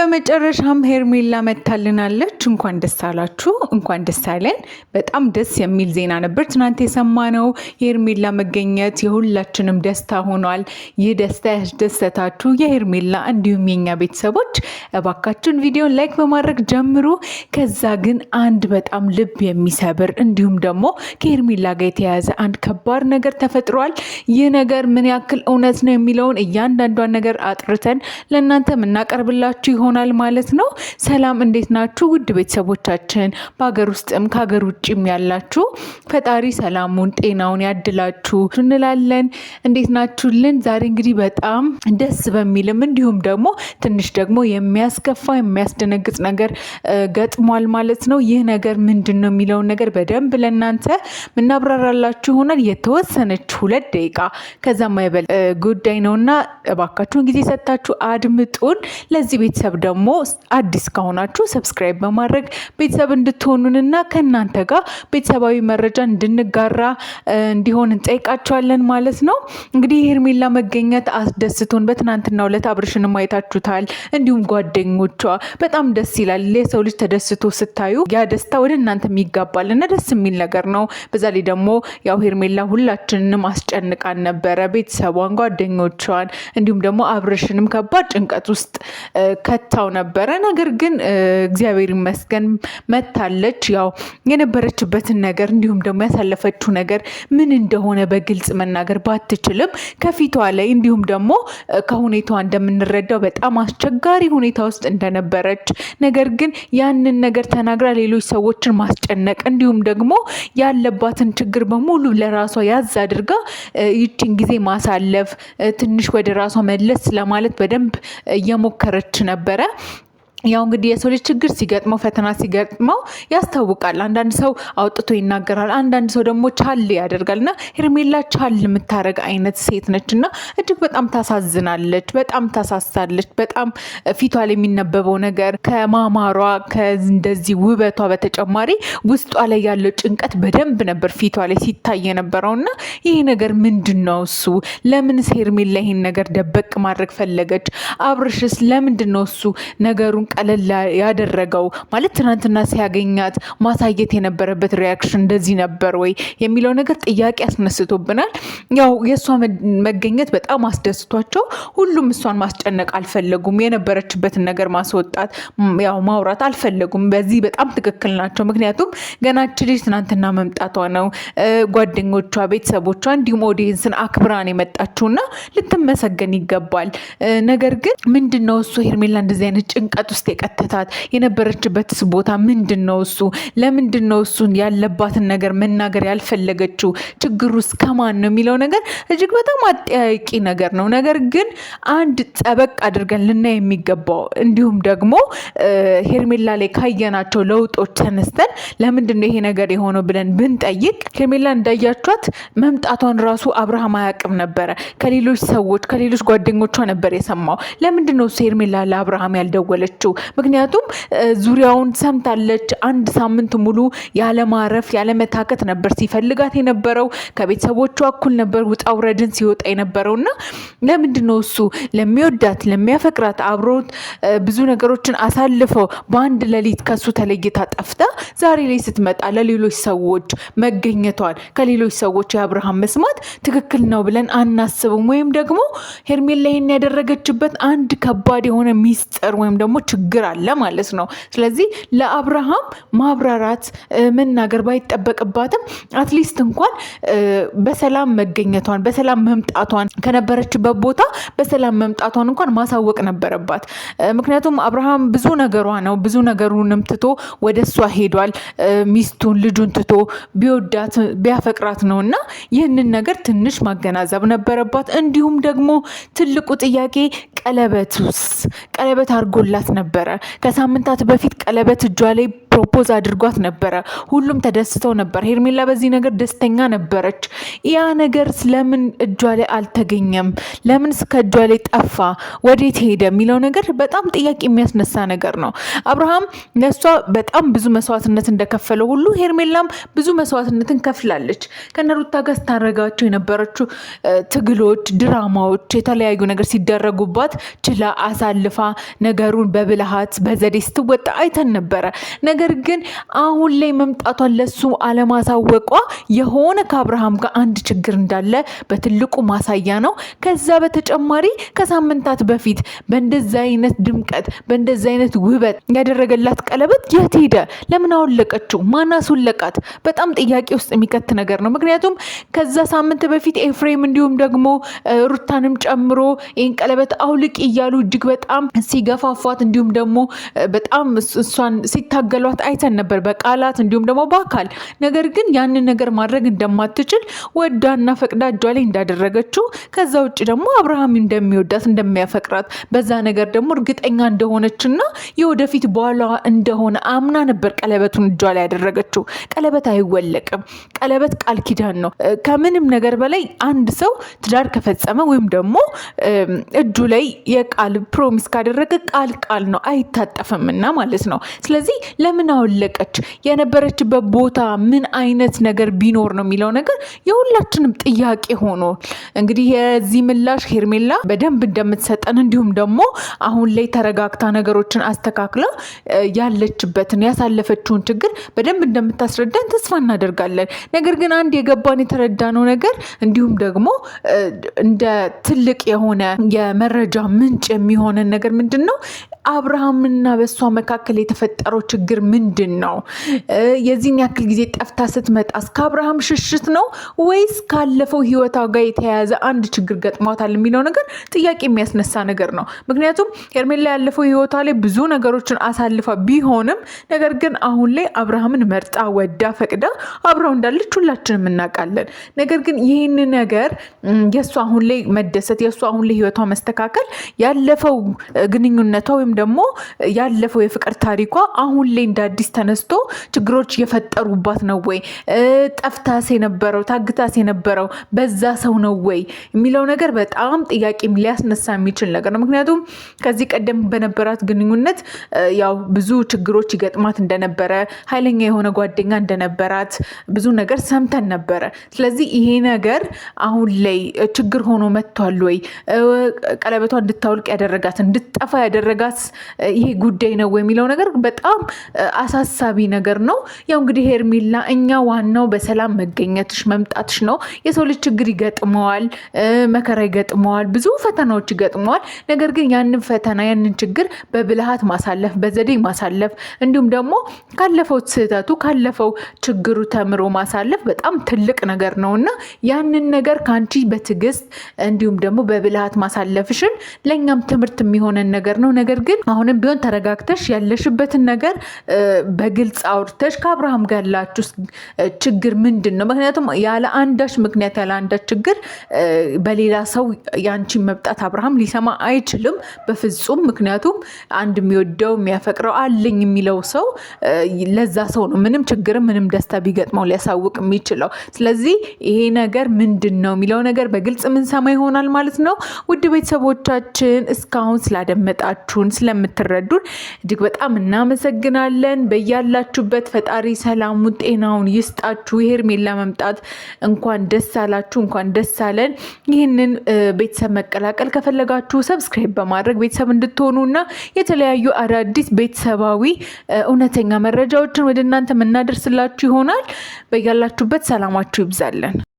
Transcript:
በመጨረሻም ሄርሜላ መታልናለች። እንኳን ደስ አላችሁ፣ እንኳን ደስ አለን። በጣም ደስ የሚል ዜና ነበር ትናንት የሰማነው። የሄርሜላ መገኘት የሁላችንም ደስታ ሆኗል። ይህ ደስታ ያስደሰታችሁ የሄርሜላ እንዲሁም የኛ ቤተሰቦች እባካችሁን ቪዲዮን ላይክ በማድረግ ጀምሩ። ከዛ ግን አንድ በጣም ልብ የሚሰብር እንዲሁም ደግሞ ከሄርሜላ ጋር የተያያዘ አንድ ከባድ ነገር ተፈጥሯል። ይህ ነገር ምን ያክል እውነት ነው የሚለውን እያንዳንዷን ነገር አጥርተን ለእናንተ የምናቀርብላችሁ ይሆናል ማለት ነው። ሰላም እንዴት ናችሁ ውድ ቤተሰቦቻችን? በሀገር ውስጥም ከሀገር ውጭም ያላችሁ ፈጣሪ ሰላሙን ጤናውን ያድላችሁ እንላለን። እንዴት ናችሁልን? ዛሬ እንግዲህ በጣም ደስ በሚልም እንዲሁም ደግሞ ትንሽ ደግሞ የሚያስከፋ የሚያስደነግጥ ነገር ገጥሟል ማለት ነው። ይህ ነገር ምንድን ነው የሚለውን ነገር በደንብ ለእናንተ ምናብራራላችሁ ይሆናል። የተወሰነች 2 ደቂቃ ከዛ ማይበል ጉዳይ ነውና እባካችሁን ጊዜ ሰጥታችሁ አድምጡን። ለዚህ ቤተሰብ ደግሞ አዲስ ከሆናችሁ ሰብስክራይብ በማድረግ ቤተሰብ እንድትሆኑንና ከእናንተ ጋር ቤተሰባዊ መረጃ እንድንጋራ እንዲሆን እንጠይቃችኋለን ማለት ነው። እንግዲህ ሄርሜላ መገኘት አስደስቶን በትናንትናው ዕለት አብርሽንም አይታችሁታል፣ እንዲሁም ጓደኞቿ በጣም ደስ ይላል። የሰው ልጅ ተደስቶ ስታዩ ያ ደስታ ወደ እናንተም ይጋባልና ደስ የሚል ነገር ነው። በዛ ላይ ደግሞ ያው ሄርሜላ ሁላችንንም አስጨንቃን ነበረ፣ ቤተሰቧን፣ ጓደኞቿን እንዲሁም ደግሞ አብርሽንም ከባድ ጭንቀት ውስጥ ከታው ነበረ። ነገር ግን እግዚአብሔር ይመስገን መታለች። ያው የነበረችበትን ነገር እንዲሁም ደግሞ ያሳለፈችው ነገር ምን እንደሆነ በግልጽ መናገር ባትችልም ከፊቷ ላይ እንዲሁም ደግሞ ከሁኔታዋ እንደምንረዳው በጣም አስቸጋሪ ሁኔታ ውስጥ እንደነበረች፣ ነገር ግን ያንን ነገር ተናግራ ሌሎች ሰዎችን ማስጨነቅ እንዲሁም ደግሞ ያለባትን ችግር በሙሉ ለራሷ ያዝ አድርጋ ይቺን ጊዜ ማሳለፍ ትንሽ ወደ ራሷ መለስ ለማለት በደንብ እየሞከረች ነበረ። ያው እንግዲህ የሰው ልጅ ችግር ሲገጥመው ፈተና ሲገጥመው ያስታውቃል። አንዳንድ ሰው አውጥቶ ይናገራል፣ አንዳንድ ሰው ደግሞ ቻል ያደርጋልና ሄርሜላ ቻል የምታረግ አይነት ሴት ነችና እጅግ በጣም ታሳዝናለች፣ በጣም ታሳሳለች። በጣም ፊቷ ላይ የሚነበበው ነገር ከማማሯ ከእንደዚህ ውበቷ በተጨማሪ ውስጧ ላይ ያለው ጭንቀት በደንብ ነበር ፊቷ ላይ ሲታይ የነበረውና ይሄ ነገር ምንድነው? እሱ ለምንስ ሄርሜላ ይሄን ነገር ደበቅ ማድረግ ፈለገች? አብርሽስ ለምንድነው እሱ ነገሩን ቀለል ያደረገው? ማለት ትናንትና ሲያገኛት ማሳየት የነበረበት ሪያክሽን እንደዚህ ነበር ወይ የሚለው ነገር ጥያቄ አስነስቶብናል። ያው የእሷ መገኘት በጣም አስደስቷቸው ሁሉም እሷን ማስጨነቅ አልፈለጉም። የነበረችበትን ነገር ማስወጣት ያው ማውራት አልፈለጉም። በዚህ በጣም ትክክል ናቸው። ምክንያቱም ገናች ልጅ ትናንትና መምጣቷ ነው። ጓደኞቿ፣ ቤተሰቦቿ እንዲሁም ኦዲየንስን አክብራን የመጣችውና ልትመሰገን ይገባል። ነገር ግን ምንድነው እሱ ሄርሜላ እንደዚህ አይነት ጭንቀት ውስጥ የቀተታት? የነበረችበት ቦታ ምንድነው? እሱ ለምንድነው እሱን ያለባትን ነገር መናገር ያልፈለገችው? ችግሩ ውስጥ ከማን ነው የሚለው ነገር እጅግ በጣም አጠያቂ ነገር ነው። ነገር ግን አንድ ጠበቅ አድርገን ልናይ የሚገባው እንዲሁም ደግሞ ሄርሜላ ላይ ካየናቸው ለውጦች ተነስተን ለምንድነው ይሄ ነገር የሆነው ብለን ብንጠይቅ ሄርሜላ እንዳያቿት መምጣቷን ራሱ አብርሃም አያውቅም ነበረ። ከሌሎች ሰዎች ከሌሎች ጓደኞቿ ነበር የሰማው። ለምንድነው እሱ ሄርሜላ ለአብርሃም ያልደወለችው? ምክንያቱም ዙሪያውን ሰምታለች። 1 ሳምንት ሙሉ ያለማረፍ ያለመታከት ነበር ሲፈልጋት የነበረው። ከቤተሰቦቿ እኩል ነበር ውጣ ውረድን ሲወጣ የነበረውና ለምንድነው እሱ ለሚወዳት ለሚያፈቅራት አብሮት ብዙ ነገሮችን አሳልፈው በአንድ ሌሊት ከሱ ተለይታ ጠፍታ ዛሬ ላይ ስትመጣ ለሌሎች ሰዎች መገኘቷን ከሌሎች ሰዎች የአብርሃም መስማት ትክክል ነው ብለን አናስብም? ወይም ደግሞ ሄርሜላ ይሄን ያደረገችበት አንድ ከባድ የሆነ ሚስጥር ወይም ደግሞ ችግር አለ ማለት ነው። ስለዚህ ለአብርሃም ማብራራት መናገር ባይጠበቅባትም አትሊስት እንኳን በሰላም መገኘቷን በሰላም መምጣቷን ከነበረችበት ቦታ በሰላም መምጣቷን እንኳን ማሳወቅ ነበረባት። ምክንያቱም አብርሃም ብዙ ነገሯ ነው፣ ብዙ ነገሩንም ትቶ ወደ እሷ ሄዷል። ሚስቱን ልጁን ትቶ ቢወዳት ቢያፈቅራት ነውና ይህንን ነገር ትንሽ ማገናዘብ ነበረባት። እንዲሁም ደግሞ ትልቁ ጥያቄ ቀለበት አድርጎላት ነበረ። ከሳምንታት በፊት ቀለበት እጇ ላይ ፕሮፖዝ አድርጓት ነበረ። ሁሉም ተደስተው ነበር። ሄርሜላ በዚህ ነገር ደስተኛ ነበረች። ያ ነገር ስለምን እጇ ላይ አልተገኘም? ለምን እስከ እጇ ላይ ጠፋ? ወዴት ሄደ የሚለው ነገር በጣም ጥያቄ የሚያስነሳ ነገር ነው። አብርሃም ለእሷ በጣም ብዙ መስዋዕትነት እንደከፈለው ሁሉ ሄርሜላም ብዙ መስዋዕትነትን ከፍላለች። ከነሩታ ጋር ስታረጋቸው የነበረችው ትግሎች፣ ድራማዎች፣ የተለያዩ ነገር ሲደረጉባት ችላ አሳልፋ ነገሩን በብልሃት በዘዴ ስትወጣ አይተን ነበረ። ነገር ግን አሁን ላይ መምጣቷን ለሱ አለማሳወቋ የሆነ ከአብርሃም ጋር አንድ ችግር እንዳለ በትልቁ ማሳያ ነው። ከዛ በተጨማሪ ከሳምንታት በፊት በእንደዛ አይነት ድምቀት በእንደዛ አይነት ውበት ያደረገላት ቀለበት የት ሄደ? ለምን አወለቀችው? ማን አስወለቃት? በጣም ጥያቄ ውስጥ የሚከት ነገር ነው። ምክንያቱም ከዛ ሳምንት በፊት ኤፍሬም እንዲሁም ደግሞ ሩታንም ጨምሮ ይህን ቀለበት አውልቅ እያሉ እጅግ በጣም ሲገፋፏት እንዲሁም ደግሞ በጣም እሷን ሲታገሏት አይተን ነበር፣ በቃላት እንዲሁም ደግሞ በአካል። ነገር ግን ያንን ነገር ማድረግ እንደማትችል ወዳና ፈቅዳ እጇ ላይ እንዳደረገችው ከዛ ውጭ ደግሞ አብርሃም እንደሚወዳት እንደሚያፈቅራት በዛ ነገር ደግሞ እርግጠኛ እንደሆነችና የወደፊት ባሏ እንደሆነ አምና ነበር ቀለበቱን እጇ ላይ ያደረገችው። ቀለበት አይወለቅም። ቀለበት ቃል ኪዳን ነው። ከምንም ነገር በላይ አንድ ሰው ትዳር ከፈጸመ ወይም ደግሞ እጁ ላይ የቃል ፕሮሚስ ካደረገ ቃል ነው፣ አይታጠፍምና ማለት ነው። ስለዚህ ለምን አወለቀች? የነበረችበት ቦታ ምን አይነት ነገር ቢኖር ነው የሚለው ነገር የሁላችንም ጥያቄ ሆኖ እንግዲህ የዚህ ምላሽ ሄርሜላ በደንብ እንደምትሰጠን እንዲሁም ደግሞ አሁን ላይ ተረጋግታ ነገሮችን አስተካክላ ያለችበትን ያሳለፈችውን ችግር በደንብ እንደምታስረዳን ተስፋ እናደርጋለን። ነገር ግን አንድ የገባን የተረዳነው ነገር እንዲሁም ደግሞ እንደ ትልቅ የሆነ የመረጃ ምንጭ የሚሆነን ነገር ምንድን ነው? አብርሃምና በሷ መካከል የተፈጠረው ችግር ምንድን ነው? የዚህን ያክል ጊዜ ጠፍታ ስትመጣ እስከ አብርሃም ሽሽት ነው ወይስ ካለፈው ህይወቷ ጋር የተያያዘ አንድ ችግር ገጥሟታል የሚለው ነገር ጥያቄ የሚያስነሳ ነገር ነው። ምክንያቱም ሄርሜላ ያለፈው ህይወቷ ላይ ብዙ ነገሮችን አሳልፋ ቢሆንም ነገር ግን አሁን ላይ አብርሃምን መርጣ ወዳ ፈቅዳ አብረው እንዳለች ሁላችንም እናውቃለን። ነገር ግን ይህን ነገር የእሷ አሁን ላይ መደሰት የእሷ አሁን ላይ ህይወቷ መስተካከል ያለፈው ግንኙነቷ ወይም ደግሞ ያለፈው የፍቅር ታሪኳ አሁን ላይ እንደ አዲስ ተነስቶ ችግሮች እየፈጠሩባት ነው ወይ? ጠፍታስ የነበረው ታግታስ የነበረው በዛ ሰው ነው ወይ የሚለው ነገር በጣም ጥያቄ ሊያስነሳ የሚችል ነገር ነው። ምክንያቱም ከዚህ ቀደም በነበራት ግንኙነት ያው ብዙ ችግሮች ይገጥማት እንደነበረ፣ ኃይለኛ የሆነ ጓደኛ እንደነበራት ብዙ ነገር ሰምተን ነበረ። ስለዚህ ይሄ ነገር አሁን ላይ ችግር ሆኖ መጥቷል ወይ? ቀለበቷ እንድታወልቅ ያደረጋት እንድትጠፋ ያደረጋት ይሄ ጉዳይ ነው የሚለው ነገር በጣም አሳሳቢ ነገር ነው። ያው እንግዲህ ሄርሜላ እኛ ዋናው በሰላም መገኘትሽ መምጣትሽ ነው። የሰው ልጅ ችግር ይገጥመዋል፣ መከራ ይገጥመዋል፣ ብዙ ፈተናዎች ይገጥመዋል። ነገር ግን ያንን ፈተና ያንን ችግር በብልሃት ማሳለፍ በዘዴ ማሳለፍ እንዲሁም ደግሞ ካለፈው ስህተቱ ካለፈው ችግሩ ተምሮ ማሳለፍ በጣም ትልቅ ነገር ነውና ያንን ነገር ካንቺ በትዕግስት እንዲሁም ደግሞ በብልሃት ማሳለፍሽን ለኛም ትምህርት የሚሆነን ነገር ነው። ነገር ግን አሁንም ቢሆን ተረጋግተሽ ያለሽበትን ነገር በግልጽ አውርተሽ ከአብርሃም ጋር ያላችሁ ችግር ምንድን ነው? ምክንያቱም ያለ አንዳች ምክንያት ያለ አንዳች ችግር በሌላ ሰው ያንቺን መምጣት አብርሃም ሊሰማ አይችልም በፍጹም። ምክንያቱም አንድ የሚወደው የሚያፈቅረው አለኝ የሚለው ሰው ለዛ ሰው ነው ምንም ችግርም ምንም ደስታ ቢገጥመው ሊያሳውቅ የሚችለው። ስለዚህ ይሄ ነገር ምንድን ነው የሚለው ነገር በግልጽ የምንሰማ ይሆናል ማለት ነው። ውድ ቤተሰቦቻችን እስካሁን ስላደመጣችሁን ስለምትረዱን እጅግ በጣም እናመሰግናለን። በያላችሁበት ፈጣሪ ሰላሙ ጤናውን ይስጣችሁ። የሄርሜላ መምጣት እንኳን ደስ አላችሁ፣ እንኳን ደስ አለን። ይህንን ቤተሰብ መቀላቀል ከፈለጋችሁ ሰብስክራይብ በማድረግ ቤተሰብ እንድትሆኑና የተለያዩ አዳዲስ ቤተሰባዊ እውነተኛ መረጃዎችን ወደ እናንተ የምናደርስላችሁ ይሆናል። በያላችሁበት ሰላማችሁ ይብዛለን።